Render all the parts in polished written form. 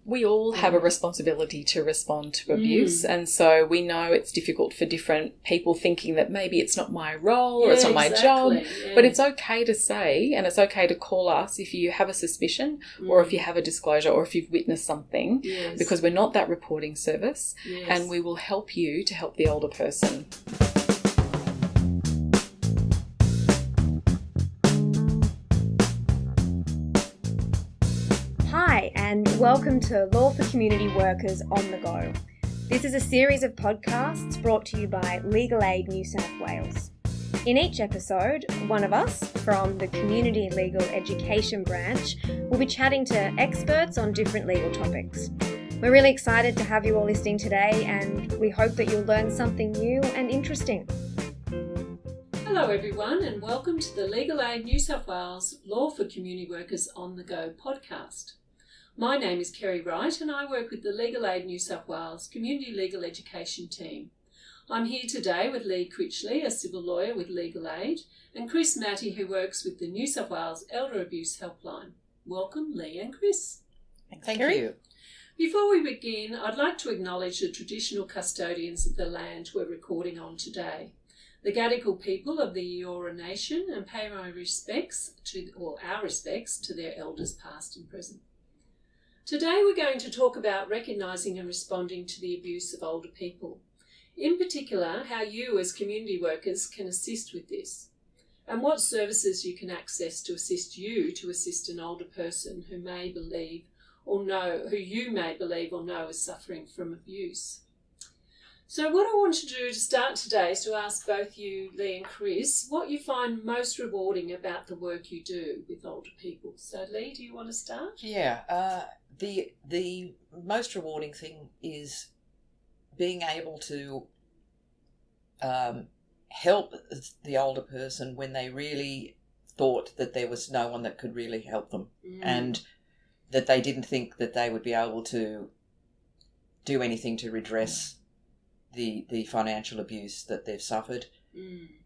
we all have a responsibility to respond to abuse, and so we know it's difficult for different people thinking that maybe it's not my role or it's not my job, but it's okay to say, and it's okay to call us if you have a suspicion or if you have a disclosure or if you've witnessed something, because we're not that reporting service, and we will help you to help the older person. Hi, and welcome to Law for Community Workers on the Go. This is a series of podcasts brought to you by Legal Aid New South Wales. In each episode, one of us from the Community Legal Education branch will be chatting to experts on different legal topics. We're really excited to have you all listening today, and we hope that you'll learn something new and interesting. Hello everyone, and welcome to the Legal Aid New South Wales Law for Community Workers on the Go podcast. My name is Kerry Wright and I work with the Legal Aid New South Wales Community Legal Education team. I'm here today with Lee Critchley, a civil lawyer with Legal Aid, and Chris Matty, who works with the New South Wales Elder Abuse Helpline. Welcome, Lee and Chris. Thank you. Before we begin, I'd like to acknowledge the traditional custodians of the land we're recording on today, the Gadigal people of the Eora Nation, and pay our respects to their elders past and present. Today we're going to talk about recognising and responding to the abuse of older people. In particular, how you as community workers can assist with this, and what services you can access to assist you to assist an older person who you may believe or know is suffering from abuse. So what I want to do to start today is to ask both you, Lee and Chris, what you find most rewarding about the work you do with older people. So Lee, do you want to start? Yeah, the most rewarding thing is being able to help the older person when they really thought that there was no one that could really help them, and that they didn't think that they would be able to do anything to redress the financial abuse that they've suffered.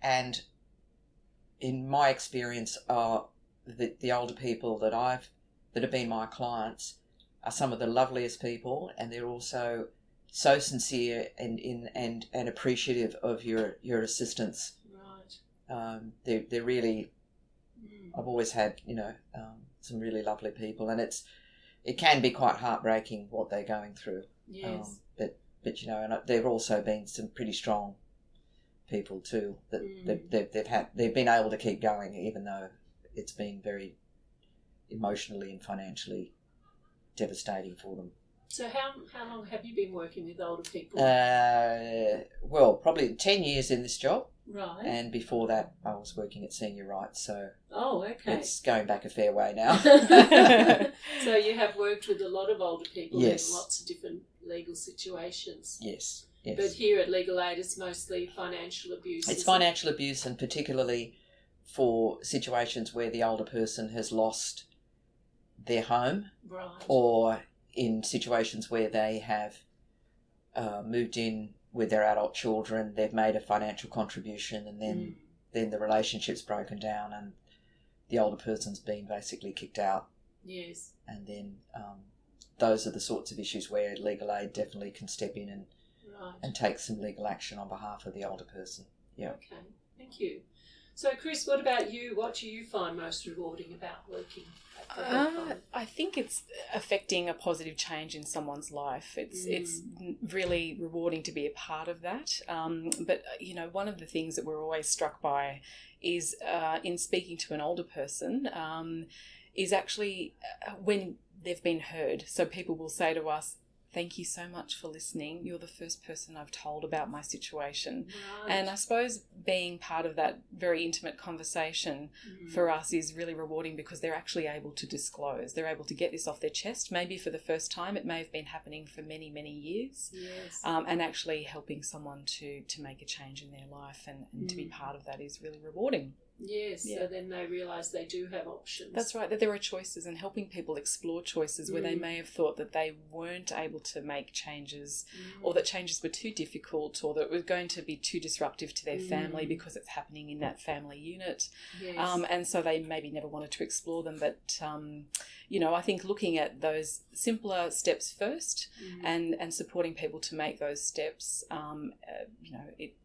And in my experience, the older people that have been my clients are some of the loveliest people, and they're also so sincere and appreciative of your assistance. Right. They're really. I've always had some really lovely people, and it can be quite heartbreaking what they're going through. Yes. But and there've also been some pretty strong people too that they've been able to keep going even though it's been very emotionally and financially devastating for them. So how long have you been working with older people? Well, probably 10 years in this job. Right. And before that, I was working at Senior Rights, so it's going back a fair way now. So you have worked with a lot of older people Yes. in lots of different legal situations. Yes. But here at Legal Aid, it's mostly financial abuse. It's financial abuse, and particularly for situations where the older person has lost their home, right, or in situations where they have moved in with their adult children, they've made a financial contribution, and then the relationship's broken down and the older person's been basically kicked out. Yes. And then those are the sorts of issues where Legal Aid definitely can step in and take some legal action on behalf of the older person. Yeah. Okay, thank you. So Chris, what about you? What do you find most rewarding about working at the Helpline? I think it's affecting a positive change in someone's life. It's really rewarding to be a part of that. But one of the things that we're always struck by is in speaking to an older person is actually when they've been heard. So people will say to us, "Thank you so much for listening. You're the first person I've told about my situation." Right. And I suppose being part of that very intimate conversation for us is really rewarding because they're actually able to disclose. They're able to get this off their chest, maybe for the first time. It may have been happening for many, many years. Yes. And actually helping someone to make a change in their life and to be part of that is really rewarding. Yes, Yeah. so then they realise they do have options. That's right, that there are choices, and helping people explore choices where they may have thought that they weren't able to make changes, or that changes were too difficult, or that it was going to be too disruptive to their family because it's happening in that family unit. Yes. And so they maybe never wanted to explore them. But, I think looking at those simpler steps first and supporting people to make those steps, it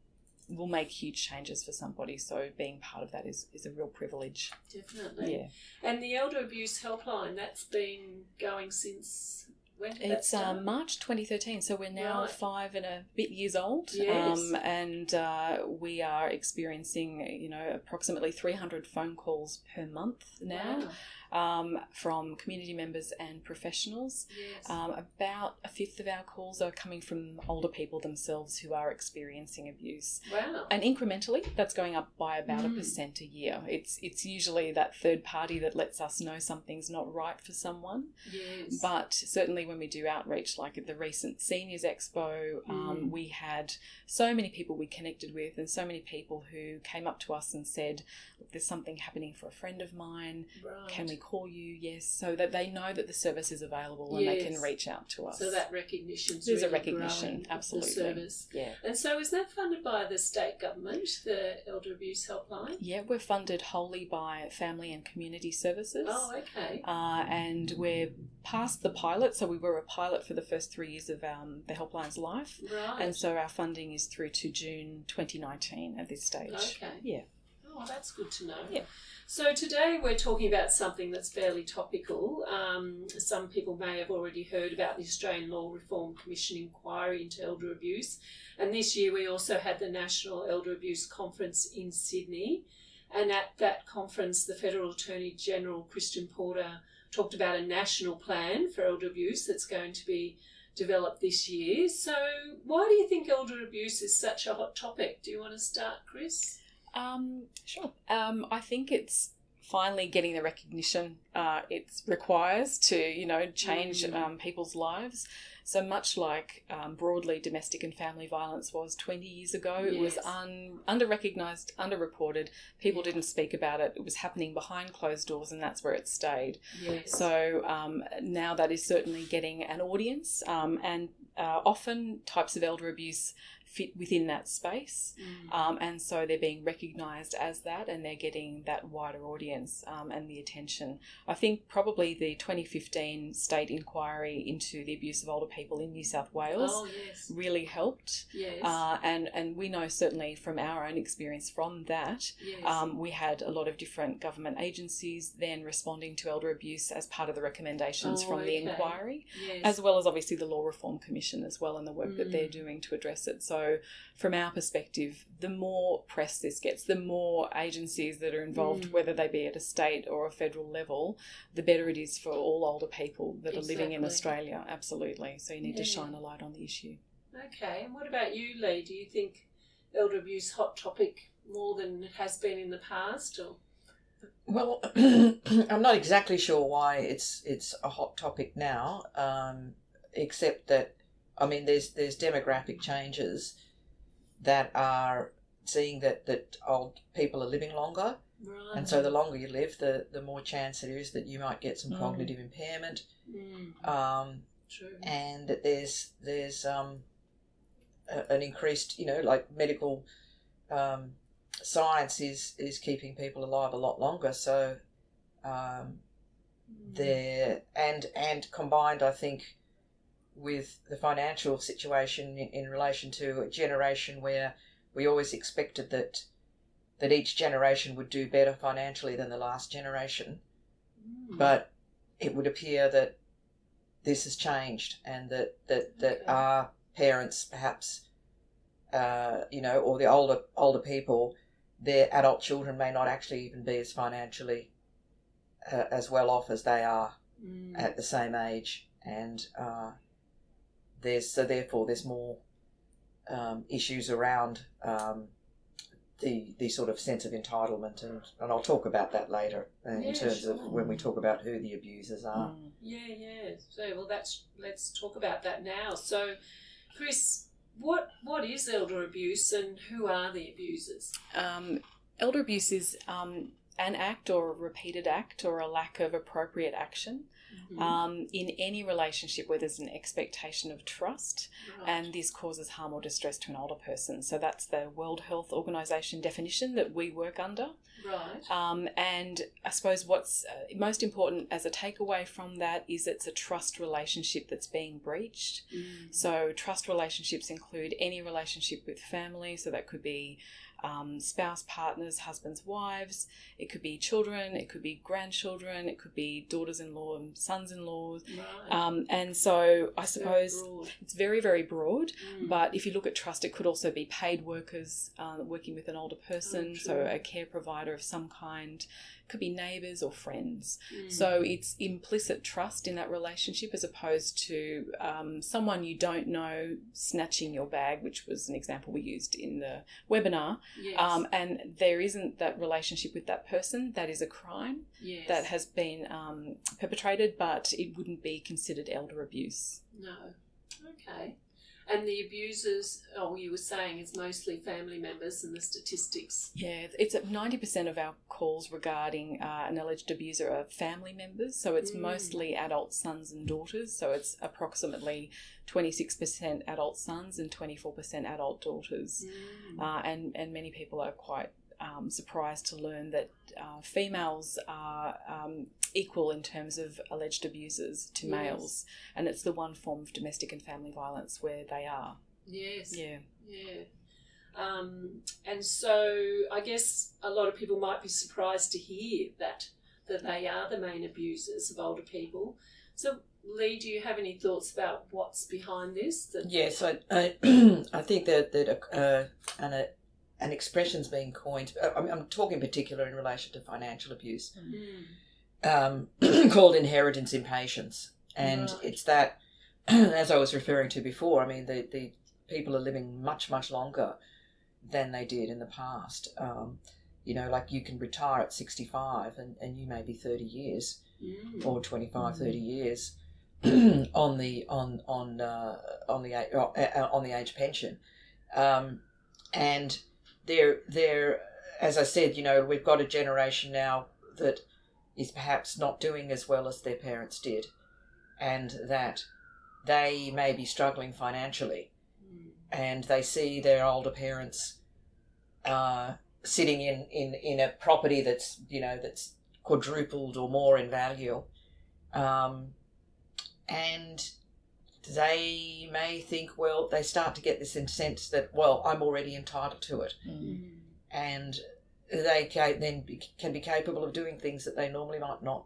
will make huge changes for somebody. So being part of that is a real privilege. Definitely. Yeah. And the Elder Abuse Helpline, that's been going since when did that It's start? March 2013, so we're now Right. 5 and a bit years old. Yes. And we are experiencing, approximately 300 phone calls per month now. Wow. From community members and professionals. Yes. About a fifth of our calls are coming from older people themselves who are experiencing abuse. Wow. And incrementally, that's going up by about 1% a year. It's usually that third party that lets us know something's not right for someone. Yes. But certainly when we do outreach, like at the recent Seniors Expo, we had so many people we connected with, and so many people who came up to us and said, look, there's something happening for a friend of mine. Right. Can we call you? Yes. So that they know that the service is available and they can reach out to us. So that recognition's There's really a recognition, growing, absolutely. the service. Yeah. And so is that funded by the state government, the Elder Abuse Helpline? Yeah, we're funded wholly by Family and Community Services. Oh, okay. And we're past the pilot. So we were a pilot for the first 3 years of the Helpline's life. Right. And so our funding is through to June 2019 at this stage. Okay. Yeah. Oh, that's good to know. Yeah. So today we're talking about something that's fairly topical. Some people may have already heard about the Australian Law Reform Commission inquiry into elder abuse. And this year we also had the National Elder Abuse Conference in Sydney. And at that conference, the Federal Attorney General, Christian Porter, talked about a national plan for elder abuse that's going to be developed this year. So why do you think elder abuse is such a hot topic? Do you want to start, Chris? Sure. I think it's finally getting the recognition it requires to, change people's lives. So much like broadly domestic and family violence was 20 years ago, it was under-recognised, under-reported. People didn't speak about it. It was happening behind closed doors, and that's where it stayed. Yes. So now that is certainly getting an audience, and often types of elder abuse fit within that space, and so they're being recognised as that, and they're getting that wider audience and the attention. I think probably the 2015 state inquiry into the abuse of older people in New South Wales really helped. Yes. And we know certainly from our own experience from that, we had a lot of different government agencies then responding to elder abuse as part of the recommendations from the inquiry, as well as obviously the Law Reform Commission as well, and the work that they're doing to address it. So from our perspective, the more press this gets, the more agencies that are involved, whether they be at a state or a federal level, the better it is for all older people that are living in Australia. Absolutely. So you need to shine a light on the issue. Okay. And what about you, Lee? Do you think elder abuse hot topic more than it has been in the past? Or? Well, I'm not exactly sure why it's a hot topic now, except that, there's demographic changes that are seeing that old people are living longer. Right. And so the longer you live, the more chance it is that you might get some cognitive impairment. True. And that there's an increased, like medical science is keeping people alive a lot longer. So there, and combined, I think, with the financial situation in relation to a generation where we always expected that each generation would do better financially than the last generation. But it would appear that this has changed, and that our parents perhaps, or the older people, their adult children may not actually even be as financially as well off as they are at the same age. And therefore there's more issues around the sort of sense of entitlement, and I'll talk about that later in terms of when we talk about who the abusers are. So let's talk about that now. So Chris, what is elder abuse and who are the abusers? Elder abuse is an act or a repeated act or a lack of appropriate action in any relationship where there's an expectation of trust, and this causes harm or distress to an older person. So that's the World Health Organization definition that we work under. Right. And I suppose what's most important as a takeaway from that is it's a trust relationship that's being breached. So trust relationships include any relationship with family, so that could be spouse, partners, husbands, wives. It could be children, it could be grandchildren, it could be daughters-in-law and sons-in-law. Right. And so I suppose Very it's very, very broad. But if you look at trust, it could also be paid workers working with an older person, so a care provider of some kind. It could be neighbours or friends. So it's implicit trust in that relationship as opposed to someone you don't know snatching your bag, which was an example we used in the webinar. Yes. And there isn't that relationship with that person. That is a crime that has been perpetrated, but it wouldn't be considered elder abuse. No. Okay. And the abusers, you were saying, is mostly family members in the statistics. Yeah, it's at 90% of our calls regarding an alleged abuser are family members. So it's mostly adult sons and daughters. So it's approximately 26% adult sons and 24% adult daughters. And many people are quite surprised to learn that females are equal in terms of alleged abusers to males, and it's the one form of domestic and family violence where they are. Yes. Yeah. And so I guess a lot of people might be surprised to hear that they are the main abusers of older people. So Lee, do you have any thoughts about what's behind this? Yes, I think that an expression's being coined. I'm talking in particular in relation to financial abuse, called inheritance impatience, and it's that, as I was referring to before. I mean, the people are living much longer than they did in the past. Like you can retire at 65, and you may be 30 years or 25, 30 years on the age pension, and they're, as I said, we've got a generation now that is perhaps not doing as well as their parents did, and that they may be struggling financially, and they see their older parents sitting in a property that's quadrupled or more in value, and they may think, they start to get this sense that, I'm already entitled to it. And they then can be capable of doing things that they normally might not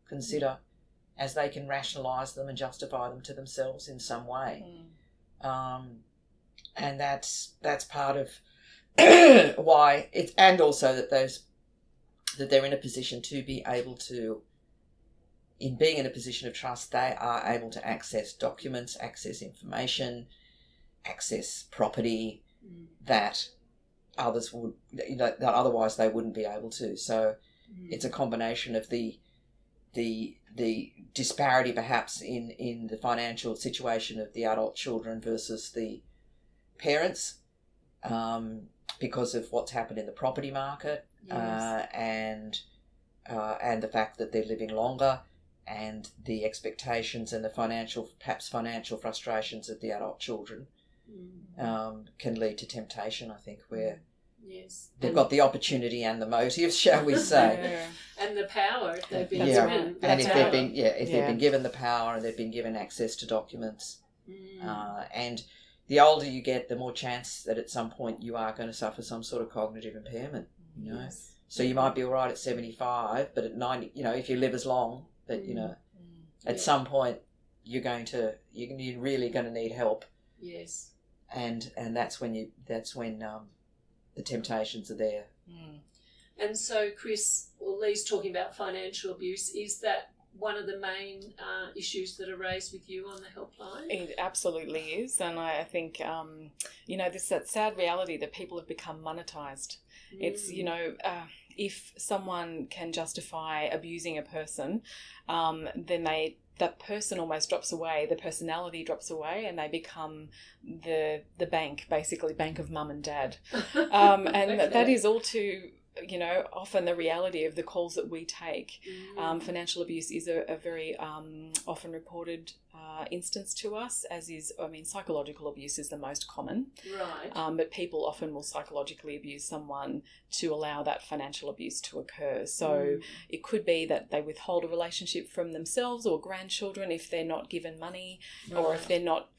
consider, as they can rationalise them and justify them to themselves in some way. And that's part of why it's, and also that they're in a position to be able to, in being in a position of trust, they are able to access documents, access information, access property that others would, that otherwise they wouldn't be able to. So it's a combination of the disparity perhaps in the financial situation of the adult children versus the parents, because of what's happened in the property market, and the fact that they're living longer, and the expectations and the financial frustrations of the adult children can lead to temptation, I think, where they've got the opportunity and the motives, shall we say. And the power, if they've been given. And if they've been given the power and they've been given access to documents. And the older you get, the more chance that at some point you are going to suffer some sort of cognitive impairment. So you might be all right at 75, but at 90, if you live as long, that at some point you're really going to need help. Yes. And that's when the temptations are there. And so, Chris, Lee's talking about financial abuse. Is that one of the main issues that are raised with you on the helpline? It absolutely is, and I think that sad reality that people have become monetized. It's if someone can justify abusing a person, then that person almost drops away, the personality drops away, and they become the bank, basically bank of mum and dad. And that is all too you know, often the reality of the calls that we take. Financial abuse is a very often reported instance to us, as is, I mean, psychological abuse is the most common. Right. But people often will psychologically abuse someone to allow that financial abuse to occur. So it could be that they withhold a relationship from themselves or grandchildren if they're not given money, or if they're not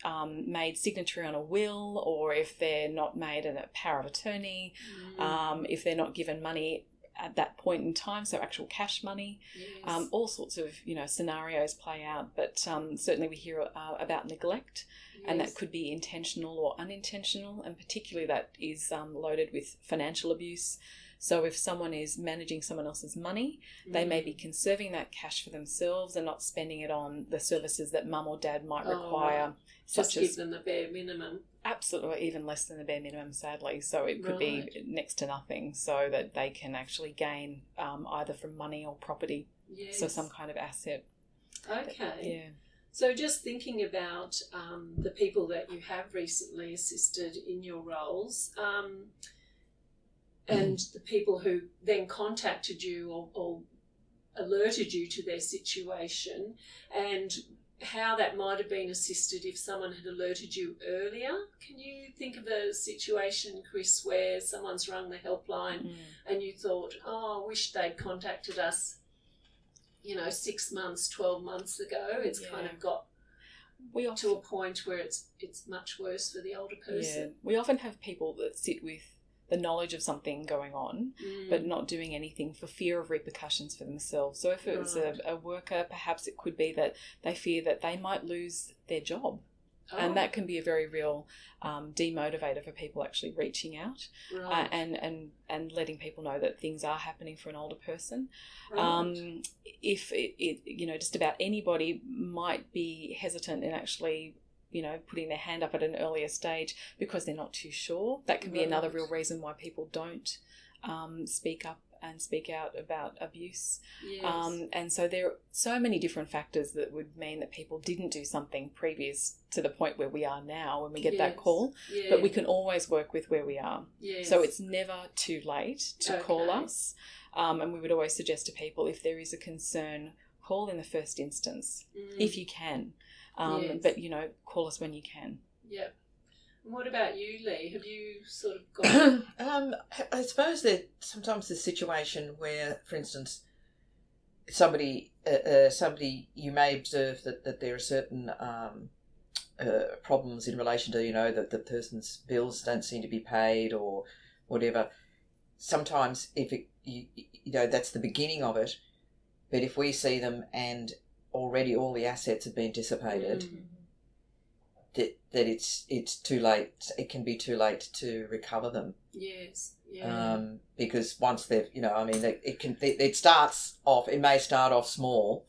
made signatory on a will, or if they're not made a power of attorney, if they're not given money at that point in time, so actual cash money. Yes. All sorts of, you know, scenarios play out, but certainly we hear about neglect, and that could be intentional or unintentional, and particularly that is loaded with financial abuse. So if someone is managing someone else's money, they may be conserving that cash for themselves and not spending it on the services that mum or dad might require. Just give them the bare minimum. Absolutely, even less than the bare minimum, sadly. So it could be next to nothing, so that they can actually gain either from money or property, so some kind of asset. Okay. So just thinking about the people that you have recently assisted in your roles, and the people who then contacted you or alerted you to their situation, and how that might have been assisted if someone had alerted you earlier. Can you think of a situation, Chris, where someone's rung the helpline and you thought, I wish they'd contacted us, 6 months, 12 months ago? It's kind of got to a point where it's much worse for the older person. Yeah. We often have people that sit with the knowledge of something going on, but not doing anything for fear of repercussions for themselves. So if it was a worker, perhaps it could be that they fear that they might lose their job. And that can be a very real demotivator for people actually reaching out and letting people know that things are happening for an older person. If it just about anybody might be hesitant in actually putting their hand up at an earlier stage because they're not too sure. That can be another real reason why people don't speak up and speak out about abuse. And so there are so many different factors that would mean that people didn't do something previous to the point where we are now when we get that call. But we can always work with where we are. So it's never too late to call us. And we would always suggest to people, if there is a concern, call in the first instance, if you can. But, call us when you can. Yep. And what about you, Lee? Have you sort of got... I suppose that sometimes the situation where, for instance, somebody you may observe that there are certain problems in relation to, that the person's bills don't seem to be paid or whatever. Sometimes if that's the beginning of it, but if we see them and already all the assets have been dissipated, that it's too late. It can be too late to recover them. Yes. Yeah. Because once they've, it starts off. It may start off small,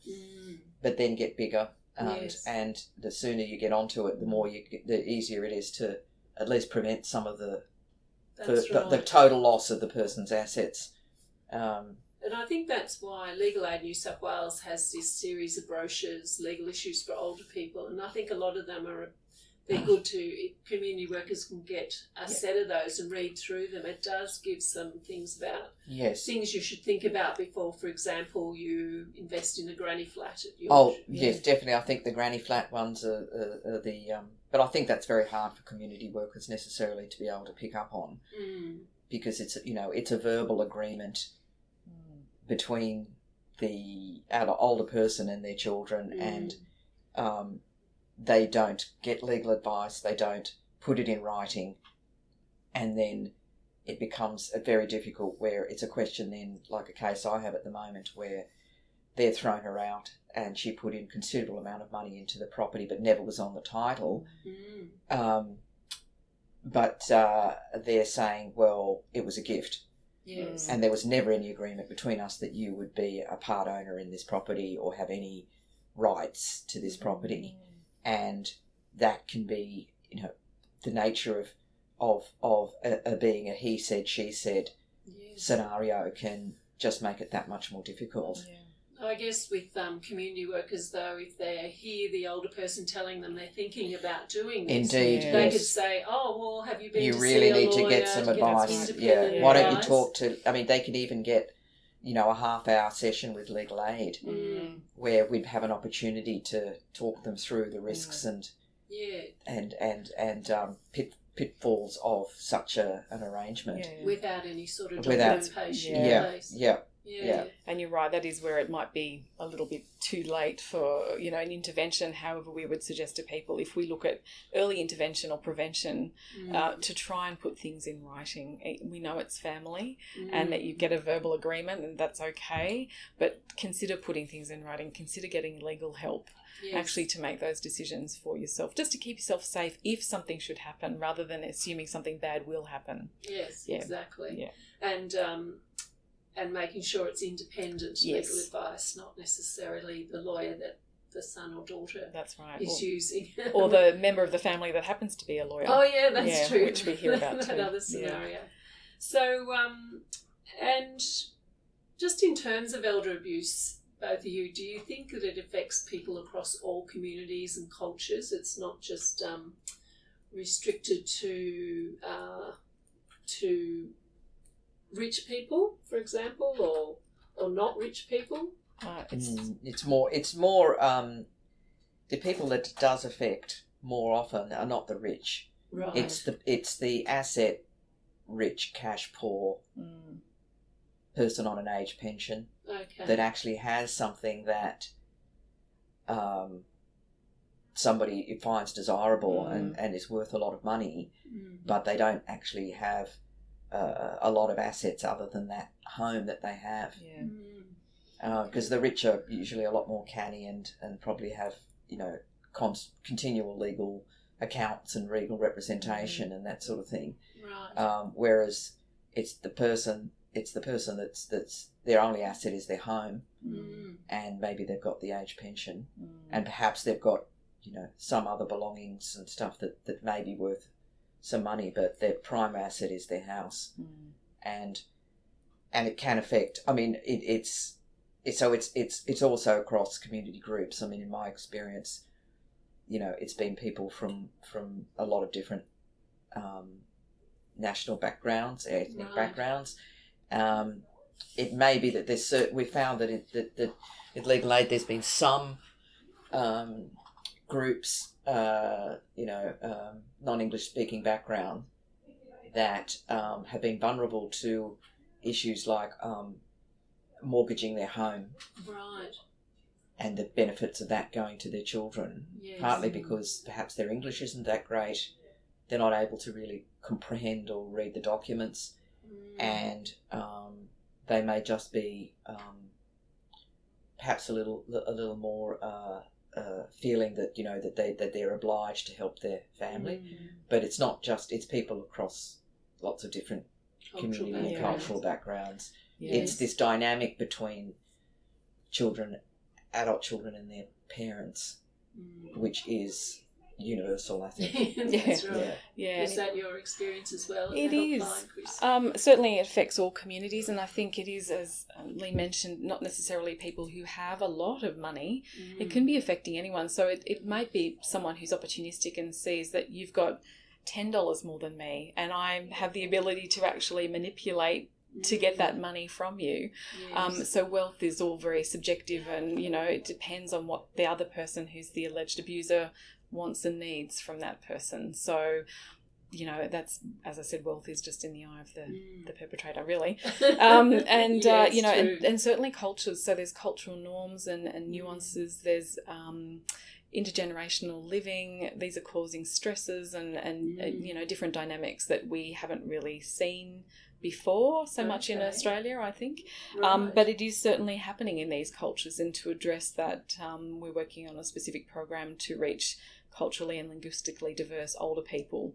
but then get bigger. And the sooner you get onto it, the easier it is to at least prevent some of the total loss of the person's assets. And I think that's why Legal Aid New South Wales has this series of brochures, Legal Issues for Older People, and I think a lot of them they're good community workers can get a set of those and read through them. It does give some things about things you should think about before, for example, you invest in a granny flat at your... Yes, definitely. I think the granny flat ones are the... But I think that's very hard for community workers necessarily to be able to pick up on because it's a verbal agreement between the older person and their children, and they don't get legal advice, they don't put it in writing, and then it becomes very difficult where it's a question then, like a case I have at the moment, where they're thrown her out and she put in considerable amount of money into the property but never was on the title. But they're saying, well, it was a gift. Yes. And there was never any agreement between us that you would be a part owner in this property or have any rights to this property. And that can be, the nature of being a he said, she said scenario can just make it that much more difficult. I guess with community workers, though, if they hear the older person telling them they're thinking about doing this, Indeed, they yes. could say, "Oh, well, have you been You to really see a need to lawyer get some advice. independent Yeah. Why don't you advice?" talk to? I mean, they could even get, a half-hour session with Legal Aid, where we'd have an opportunity to talk them through the risks and pitfalls of such an arrangement. Yeah. Without any sort of Without- documentation Yeah. in place. Yeah. And you're right, that is where it might be a little bit too late for, an intervention. However, we would suggest to people, if we look at early intervention or prevention, to try and put things in writing. We know it's family and that you get a verbal agreement and that's okay, but consider putting things in writing, consider getting legal help. Yes. Actually to make those decisions for yourself, just to keep yourself safe if something should happen, rather than assuming something bad will happen. Yes, Yeah. exactly. Yeah. And making sure it's independent Yes. legal advice, not necessarily the lawyer that the son or daughter That's right. is using. Or the member of the family that happens to be a lawyer. Oh, yeah, that's true. Which we hear about that too. other scenario. So, and just in terms of elder abuse, both of you, do you think that it affects people across all communities and cultures? It's not just restricted to rich people, for example, or not rich people? It's more the people that it does affect more often are not the rich. Right. It's the asset rich, cash poor person on an age pension that actually has something that somebody finds desirable and is worth a lot of money, but they don't actually have a lot of assets other than that home that they have. Because the rich are usually a lot more canny and probably have continual legal accounts and legal representation and that sort of thing. Right. Whereas it's the person that's their only asset is their home, and maybe they've got the age pension, and perhaps they've got some other belongings and stuff that may be worth some money, but their prime asset is their house, and it can affect. I mean, it's also across community groups. I mean, in my experience, it's been people from a lot of different national backgrounds, ethnic backgrounds. It may be that we found that that in Legal Aid there's been some groups, non-English speaking background that have been vulnerable to issues like mortgaging their home, Right. and the benefits of that going to their children. Yes. Partly because perhaps their English isn't that great, they're not able to really comprehend or read the documents, and they may just be perhaps a little more feeling that that they're obliged to help their family, but it's not just, it's people across lots of different community and cultural backgrounds. Yes. It's this dynamic between adult children and their parents, which is universal, I think. That's right. Yeah. Is that your experience as well? It is. Chris? Certainly it affects all communities, and I think it is, as Lee mentioned, not necessarily people who have a lot of money. It can be affecting anyone. So it might be someone who's opportunistic and sees that you've got $10 more than me, and I have the ability to actually manipulate to get that money from you. Yes. So wealth is all very subjective, and it depends on what the other person who's the alleged abuser wants and needs from that person. So that's, as I said, wealth is just in the eye of the perpetrator, really. And Yes, and certainly cultures. So there's cultural norms and nuances. There's intergenerational living. These are causing stresses and different dynamics that we haven't really seen before so much in Australia, I think. Right. But it is certainly happening in these cultures, and to address that, we're working on a specific program to reach culturally and linguistically diverse older people,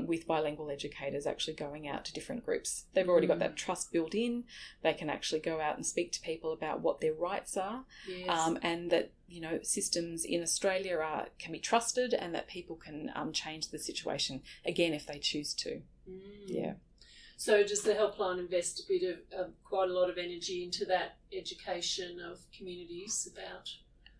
with bilingual educators actually going out to different groups. They've already got that trust built in. They can actually go out and speak to people about what their rights are, and that systems in Australia can be trusted, and that people can change the situation again if they choose to. Yeah. So does the helpline invest a bit of quite a lot of energy into that education of communities about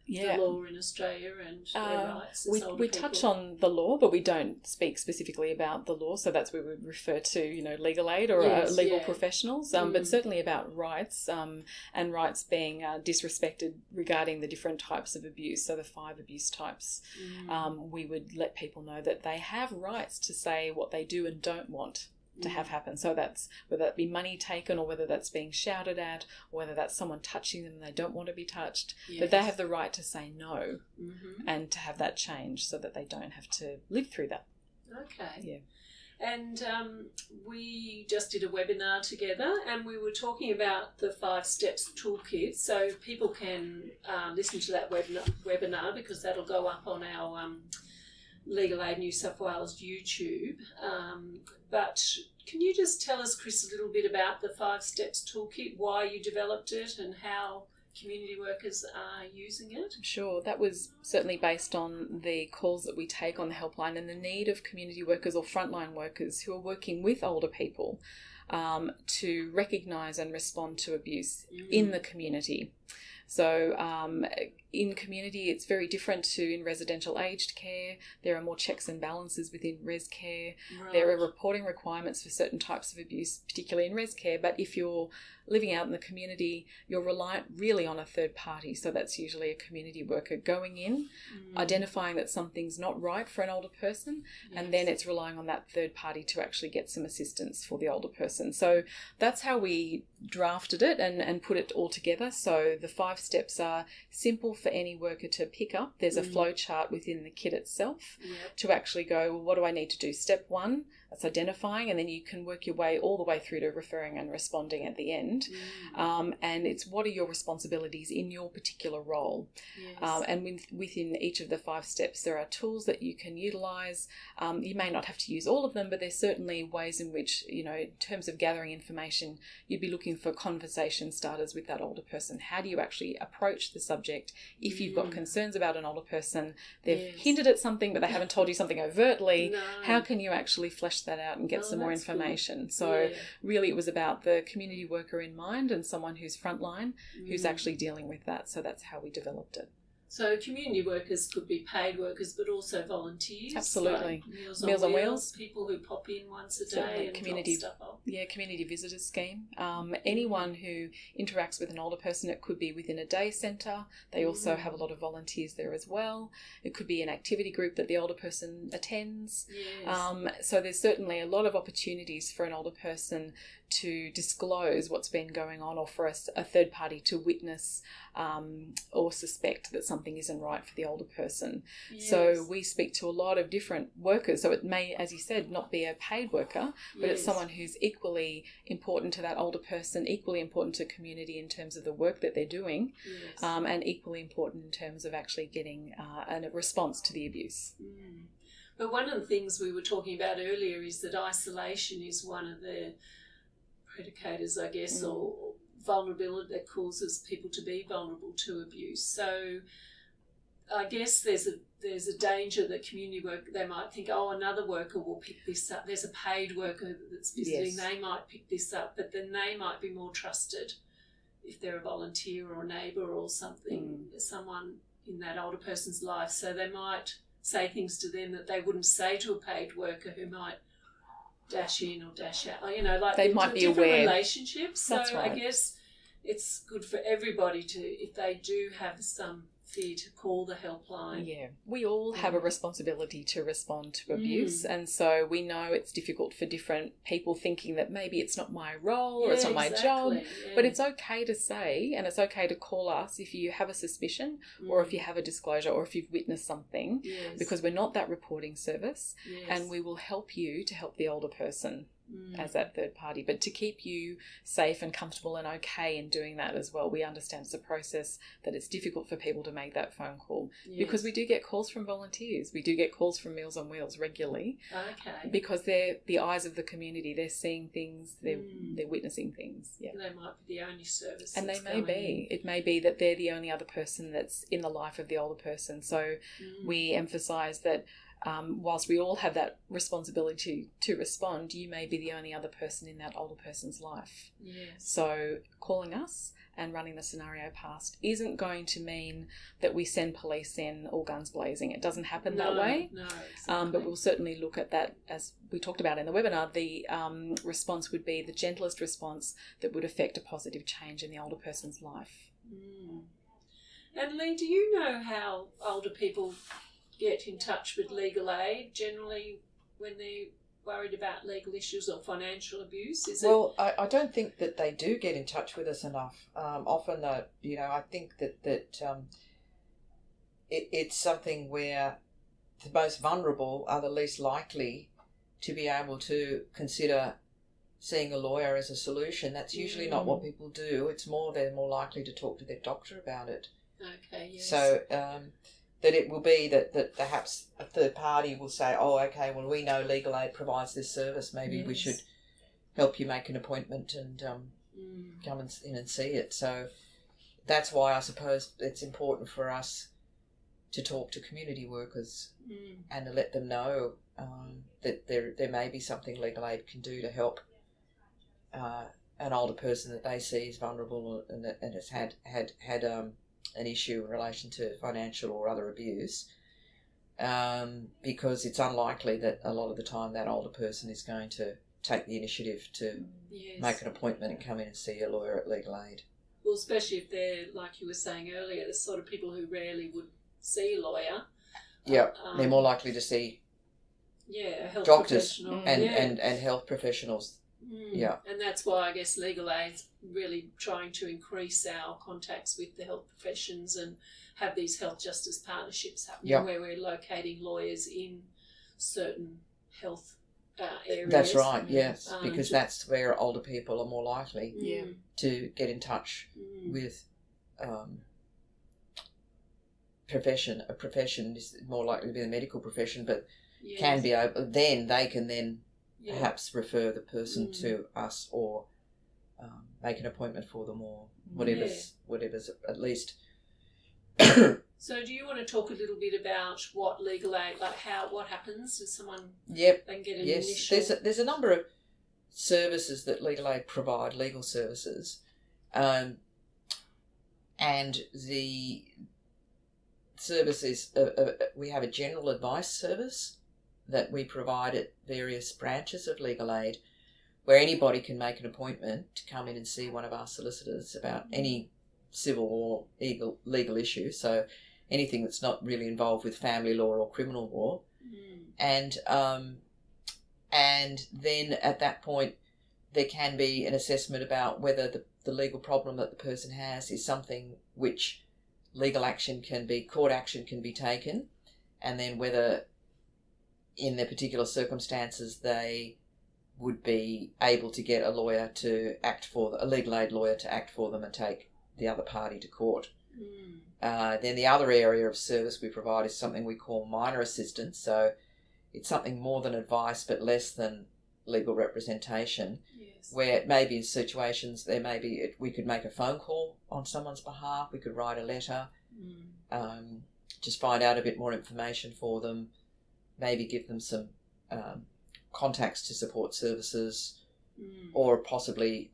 the law in Australia and their rights? We touch on the law, but we don't speak specifically about the law. So that's where we refer to, legal aid or legal professionals. But certainly about rights, and rights being disrespected regarding the different types of abuse. So the 5 abuse types. We would let people know that they have rights to say what they do and don't want to have happen. So that's whether that be money taken, or whether that's being shouted at, or whether that's someone touching them and they don't want to be touched. But they have the right to say no and to have that change so that they don't have to live through that. Okay. Yeah. And we just did a webinar together, and we were talking about the 5 Steps Toolkit. So people can listen to that webinar because that'll go up on our Legal Aid New South Wales YouTube. But can you just tell us, Chris, a little bit about the 5 Steps Toolkit, why you developed it and how community workers are using it? Sure. That was certainly based on the calls that we take on the helpline and the need of community workers or frontline workers who are working with older people to recognise and respond to abuse in the community. So in community, it's very different to in residential aged care. There are more checks and balances within res care. Right. There are reporting requirements for certain types of abuse, particularly in res care. But if you're living out in the community, you're reliant really on a third party. So that's usually a community worker going in, identifying that something's not right for an older person, and then it's relying on that third party to actually get some assistance for the older person. So that's how we drafted it and put it all together. So the 5 steps are simple for any worker to pick up. There's a flow chart within the kit itself to actually go, well, what do I need to do? Step 1, that's identifying, and then you can work your way all the way through to referring and responding at the end. And it's what are your responsibilities in your particular role. And within each of the 5 steps, there are tools that you can utilise. You may not have to use all of them, but there's certainly ways in which, in terms of gathering information, you'd be looking for conversation starters with that older person. How do you actually approach the subject if you've got concerns about an older person? They've hinted at something, but they haven't told you something overtly. How can you actually flesh that out and get some more information? Good. So really it was about the community worker in mind and someone who's frontline, who's actually dealing with that. So that's how we developed it. So community workers could be paid workers, but also volunteers. Absolutely. Like Meals on Wheels. People who pop in once a day and community, drop stuff off. Yeah, community visitors scheme. Anyone who interacts with an older person, it could be within a day centre. They also have a lot of volunteers there as well. It could be an activity group that the older person attends. So there's certainly a lot of opportunities for an older person to disclose what's been going on, or for a third party to witness or suspect that something isn't right for the older person. So we speak to a lot of different workers. So it may, as you said, not be a paid worker, but it's someone who's equally important to that older person, equally important to community in terms of the work that they're doing, and equally important in terms of actually getting a response to the abuse. But one of the things we were talking about earlier is that isolation is one of the predicators, I guess, or vulnerability that causes people to be vulnerable to abuse. So I guess there's a danger that community work, they might think, oh, another worker will pick this up. There's a paid worker that's visiting, they might pick this up, but then they might be more trusted if they're a volunteer or a neighbour or something, someone in that older person's life. So they might say things to them that they wouldn't say to a paid worker who might dash in or dash out, like they might be different aware relationships. So That's right. I guess it's good for everybody to, if they do have some fear, to call the helpline. Yeah, we all have a responsibility to respond to abuse, and so we know it's difficult for different people thinking that maybe it's not my role or it's not my job, but it's okay to say, and it's okay to call us if you have a suspicion or if you have a disclosure or if you've witnessed something, because we're not that reporting service, and we will help you to help the older person as that third party, but to keep you safe and comfortable and okay in doing that as well. We understand it's a process, that it's difficult for people to make that phone call, because we do get calls from volunteers, we do get calls from Meals on Wheels regularly, because they're the eyes of the community, they're seeing things, they're witnessing things. They might be the only service, and they may be. It may be that they're the only other person that's in the life of the older person. So we emphasise that whilst we all have that responsibility to respond, you may be the only other person in that older person's life. Yes. So calling us and running the scenario past isn't going to mean that we send police in all guns blazing. It doesn't happen that way. No, exactly. But we'll certainly look at that, as we talked about in the webinar. The response would be the gentlest response that would affect a positive change in the older person's life. Mm. And Lee, do you know how older people get in touch with legal aid generally when they're worried about legal issues or financial abuse? I don't think that they do get in touch with us enough. Often, I think that it's something where the most vulnerable are the least likely to be able to consider seeing a lawyer as a solution. That's usually not what people do. It's more they're more likely to talk to their doctor about it. Okay, yes. So that it will be that perhaps a third party will say, oh, okay, well, we know Legal Aid provides this service. Maybe we should help you make an appointment and come in and see it. So that's why I suppose it's important for us to talk to community workers and to let them know that there may be something Legal Aid can do to help an older person that they see is vulnerable and has had an issue in relation to financial or other abuse, because it's unlikely that a lot of the time that older person is going to take the initiative to make an appointment and come in and see a lawyer at Legal Aid. Well, especially if they're, like you were saying earlier, the sort of people who rarely would see a lawyer. Yeah, they're more likely to see a health doctors professional. and health professionals. Yeah. And that's why I guess Legal Aid's really trying to increase our contacts with the health professions and have these health justice partnerships happening where we're locating lawyers in certain health areas. That's right, yes, because that's where older people are more likely to get in touch with profession. A profession is more likely to be the medical profession, but can be able, then they can then perhaps refer the person to us or make an appointment for them or whatever's at least. So do you want to talk a little bit about what Legal Aid, like what happens if someone they get an initial... There's a number of services that Legal Aid provide, legal services, and the service is we have a general advice service that we provide at various branches of Legal Aid, where anybody can make an appointment to come in and see one of our solicitors about any civil or legal issue, so anything that's not really involved with family law or criminal law. And then at that point there can be an assessment about whether the legal problem that the person has is something which legal action court action can be taken, and then whether in their particular circumstances they would be able to get a legal aid lawyer to act for them and take the other party to court. Then the other area of service we provide is something we call minor assistance. So it's something more than advice but less than legal representation, where maybe in situations we could make a phone call on someone's behalf, we could write a letter, just find out a bit more information for them, maybe give them some contacts to support services, or possibly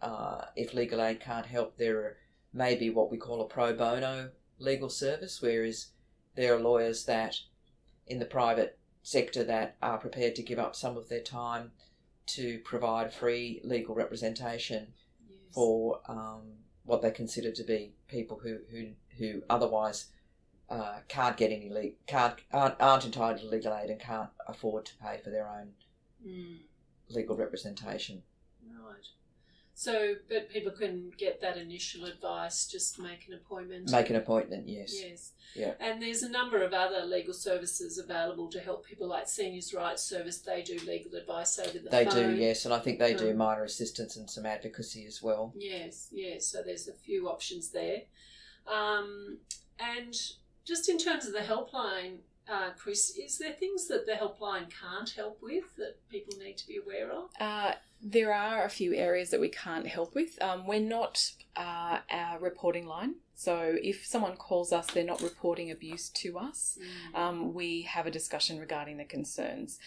if Legal Aid can't help, there may be what we call a pro bono legal service, whereas there are lawyers that in the private sector that are prepared to give up some of their time to provide free legal representation for what they consider to be people who otherwise can't get aren't entitled to legal aid and can't afford to pay for their own legal representation. Right. So, but people can get that initial advice, just make an appointment. Make an appointment, yes. Yes. Yeah. And there's a number of other legal services available to help people, like Seniors' Rights Service. They do legal advice over the phone. They do, yes, and I think they do minor assistance and some advocacy as well. Yes, yes. So there's a few options there. And just in terms of the helpline, Chris, is there things that the helpline can't help with that people need to be aware of? There are a few areas that we can't help with. We're not our reporting line. So if someone calls us, they're not reporting abuse to us. We have a discussion regarding the concerns.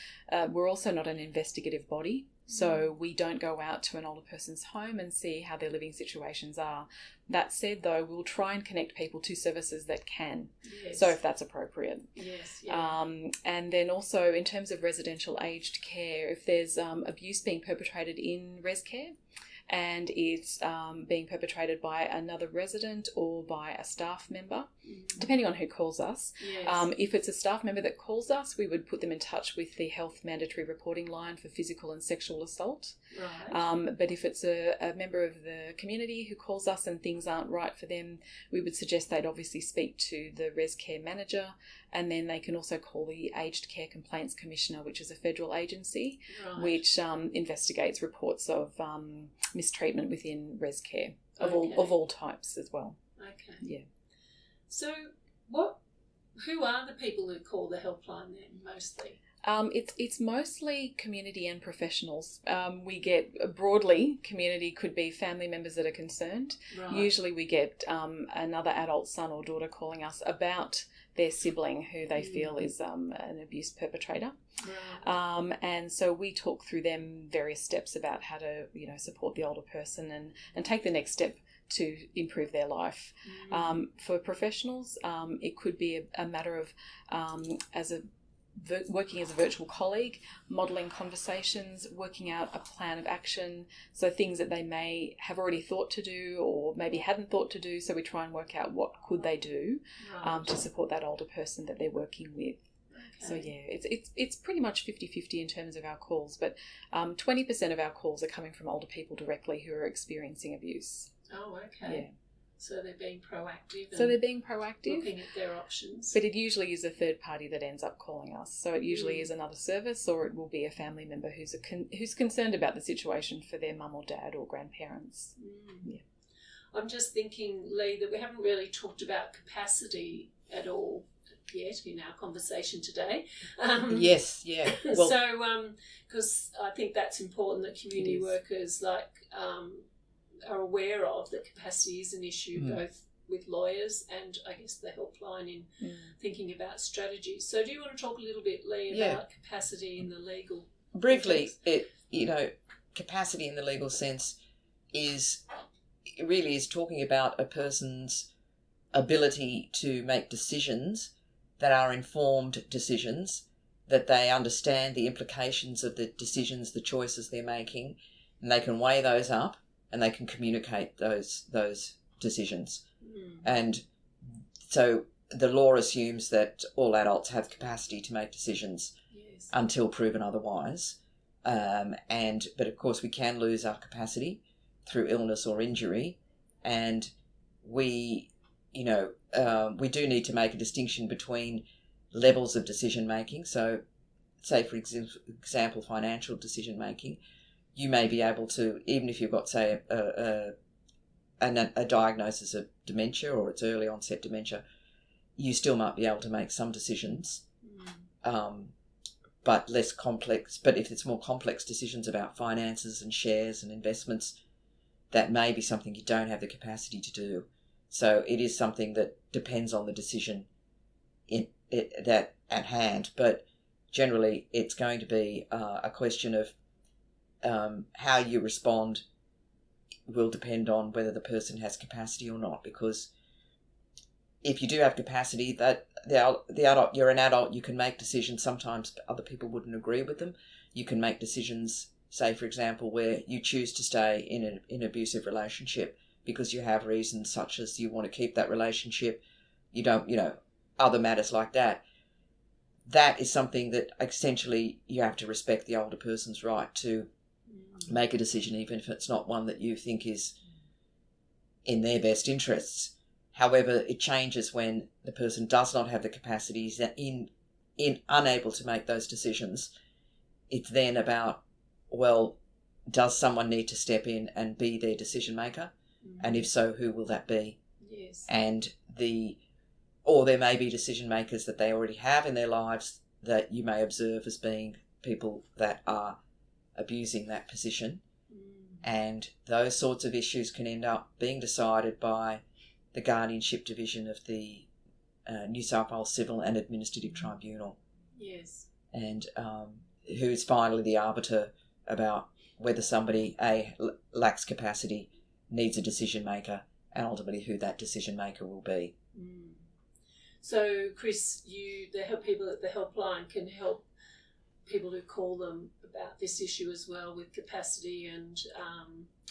We're also not an investigative body. So we don't go out to an older person's home and see how their living situations are. That said, though, we'll try and connect people to services that can. Yes. So if that's appropriate. Yes. Yeah. And then also in terms of residential aged care, if there's abuse being perpetrated in res care, and it's being perpetrated by another resident or by a staff member, depending on who calls us. Yes. If it's a staff member that calls us, we would put them in touch with the health mandatory reporting line for physical and sexual assault. Right. But if it's a member of the community who calls us and things aren't right for them, we would suggest they'd obviously speak to the res care manager, and then they can also call the Aged Care Complaints Commissioner, which is a federal agency, Right. which investigates reports of mistreatment within res care of Okay. all types as well. Okay. Yeah. So who are the people who call the helpline then, mostly? It's mostly community and professionals. We get broadly, community could be family members that are concerned. Right. Usually we get another adult son or daughter calling us about their sibling who they feel is an abuse perpetrator. Right. And so we talk through them various steps about how to, support the older person and take the next step to improve their life. For professionals, it could be a matter of working as a virtual colleague, modelling conversations, working out a plan of action, so things that they may have already thought to do or maybe hadn't thought to do, so we try and work out what could they do to support that older person that they're working with. So yeah, it's pretty much 50-50 in terms of our calls, but 20% of our calls are coming from older people directly who are experiencing abuse. Oh, okay. Yeah. So they're being proactive. So they're being proactive. Looking at their options. But it usually is a third party that ends up calling us. So it usually is another service, or it will be a family member who's concerned about the situation for their mum or dad or grandparents. Yeah. I'm just thinking, Lee, that we haven't really talked about capacity at all yet in our conversation today. Yes, yeah. Well, so, because I think that's important that community workers are aware of that capacity is an issue both with lawyers and I guess the helpline in thinking about strategies. So do you want to talk a little bit, Lee, about capacity in the legal briefly context? Capacity in the legal sense really is talking about a person's ability to make decisions that are informed decisions, that they understand the implications of the decisions, the choices they're making, and they can weigh those up and they can communicate those decisions. And so the law assumes that all adults have capacity to make decisions until proven otherwise. But of course we can lose our capacity through illness or injury, and we do need to make a distinction between levels of decision making. So say for example financial decision making, you may be able to, even if you've got say a diagnosis of dementia or it's early onset dementia, you still might be able to make some decisions, but less complex. But if it's more complex decisions about finances and shares and investments, that may be something you don't have the capacity to do. So it is something that depends on the decision that at hand. But generally, it's going to be a question of how you respond will depend on whether the person has capacity or not. Because if you do have capacity, that the adult, you're an adult, you can make decisions. Sometimes other people wouldn't agree with them. You can make decisions, say for example, where you choose to stay in an abusive relationship because you have reasons such as you want to keep that relationship, you don't, other matters like that. That is something that essentially you have to respect the older person's right to make a decision, even if it's not one that you think is in their best interests. However, it changes when the person does not have the capacities in unable to make those decisions. It's then about, well, does someone need to step in and be their decision maker? And if so, who will that be? Yes. And or there may be decision makers that they already have in their lives that you may observe as being people that are abusing that position. And those sorts of issues can end up being decided by the Guardianship Division of the New South Wales Civil and Administrative Tribunal. Yes. And who is finally the arbiter about whether somebody, A, lacks capacity, needs a decision maker, and ultimately who that decision maker will be. So, Chris, people at the Helpline can help people who call them about this issue as well with capacity and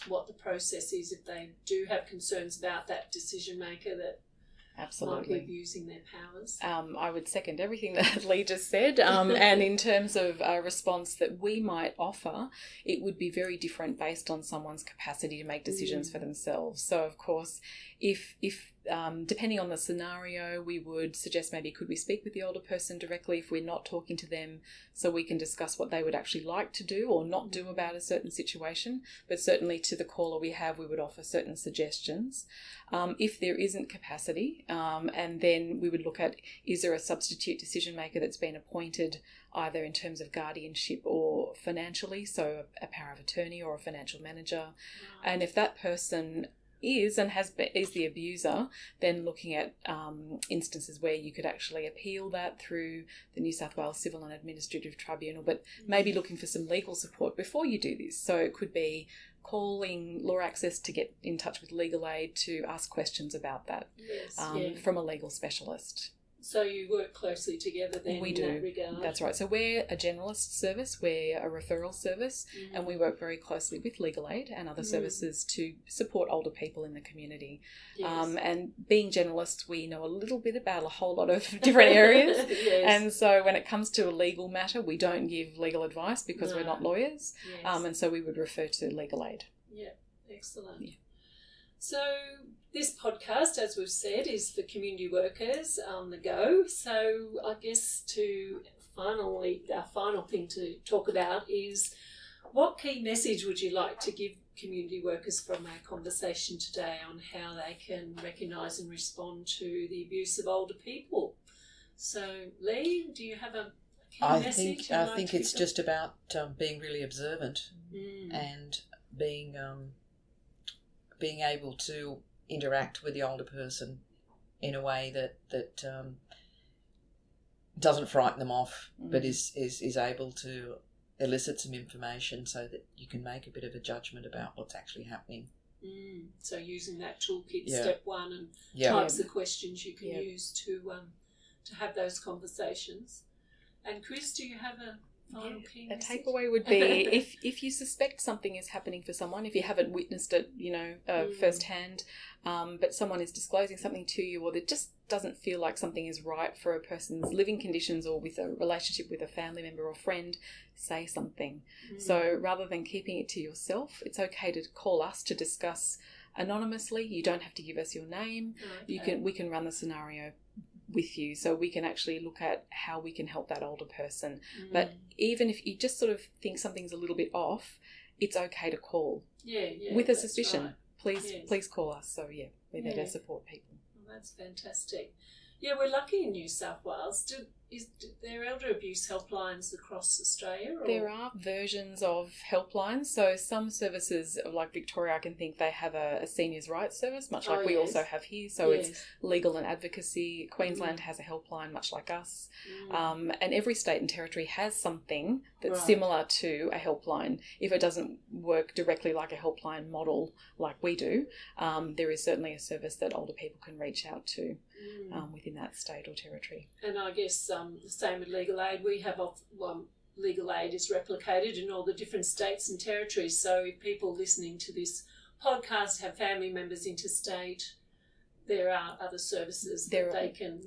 what the process is if they do have concerns about that decision maker that Absolutely. might be abusing their powers. I would second everything that Lee just said. And in terms of a response that we might offer, it would be very different based on someone's capacity to make decisions for themselves. So, of course, if depending on the scenario, we would suggest maybe could we speak with the older person directly if we're not talking to them, so we can discuss what they would actually like to do or not do about a certain situation. But certainly to the caller we would offer certain suggestions. If there isn't capacity, and then we would look at, is there a substitute decision maker that's been appointed either in terms of guardianship or financially, so a power of attorney or a financial manager. And if that person is the abuser, then looking at instances where you could actually appeal that through the New South Wales Civil and Administrative Tribunal, but maybe looking for some legal support before you do this. So it could be calling Law Access to get in touch with Legal Aid to ask questions about that from a legal specialist. So you work closely together then we in do. that regard? That's right. So we're a generalist service, we're a referral service, and we work very closely with Legal Aid and other services to support older people in the community. Yes. And being generalists, we know a little bit about a whole lot of different areas. Yes. And so when it comes to a legal matter, we don't give legal advice because we're not lawyers. Yes. And so we would refer to Legal Aid. Yeah, excellent. Yeah. So this podcast, as we've said, is for community workers on the go. So I guess our final thing to talk about is, what key message would you like to give community workers from our conversation today on how they can recognise and respond to the abuse of older people? So Lee, do you have a key message? I think it's just about being really observant and being able to interact with the older person in a way that doesn't frighten them off, but is able to elicit some information so that you can make a bit of a judgment about what's actually happening. So using that toolkit, step one, and types of questions you can use to have those conversations. And Chris, do you have a final key message? A takeaway would be if you suspect something is happening for someone, if you haven't witnessed it, firsthand, but someone is disclosing something to you, or that just doesn't feel like something is right for a person's living conditions or with a relationship with a family member or friend, say something. So rather than keeping it to yourself, it's okay to call us to discuss anonymously. You don't have to give us your name. Okay. We can run the scenario with you, so we can actually look at how we can help that older person. But even if you just sort of think something's a little bit off, it's okay to call with a suspicion. Right. Please call us. So we're there to support people. Well, that's fantastic. We're lucky in New South Wales. Is there elder abuse helplines across Australia? Or? There are versions of helplines. So some services, like Victoria, I can think they have a seniors' rights service, much like we also have here. So it's legal and advocacy. Queensland has a helpline, much like us. And every state and territory has something that's similar to a helpline. If it doesn't work directly like a helpline model like we do, there is certainly a service that older people can reach out to within that state or territory. And I guess the same with Legal Aid. We have Legal Aid is replicated in all the different states and territories. So if people listening to this podcast have family members interstate, there are other services that they can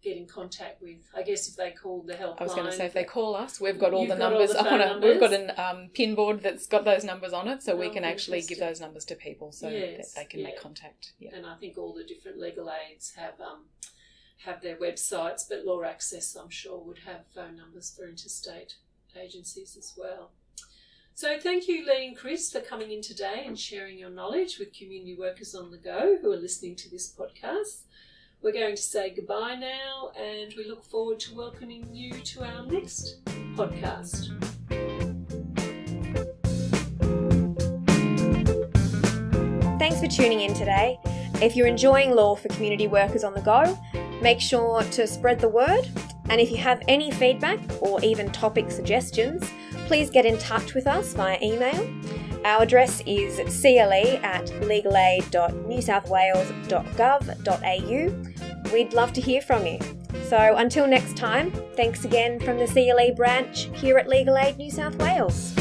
get in contact with. I guess if they call the helpline. I was going to say, if they call us, we've got all the numbers. We've got a pin board that's got those numbers on it, so we can actually give those numbers to people so that they can make contact. Yeah. And I think all the different legal aids have their websites, but Law Access, I'm sure, would have phone numbers for interstate agencies as well. So thank you, Lee and Chris, for coming in today and sharing your knowledge with community workers on the go who are listening to this podcast. We're going to say goodbye now, and we look forward to welcoming you to our next podcast. Thanks for tuning in today. If you're enjoying Law for Community Workers on the Go, make sure to spread the word. And if you have any feedback or even topic suggestions, please get in touch with us via email. Our address is cle@legalaid.newsouthwales.gov.au. We'd love to hear from you. So until next time, thanks again from the CLE branch here at Legal Aid New South Wales.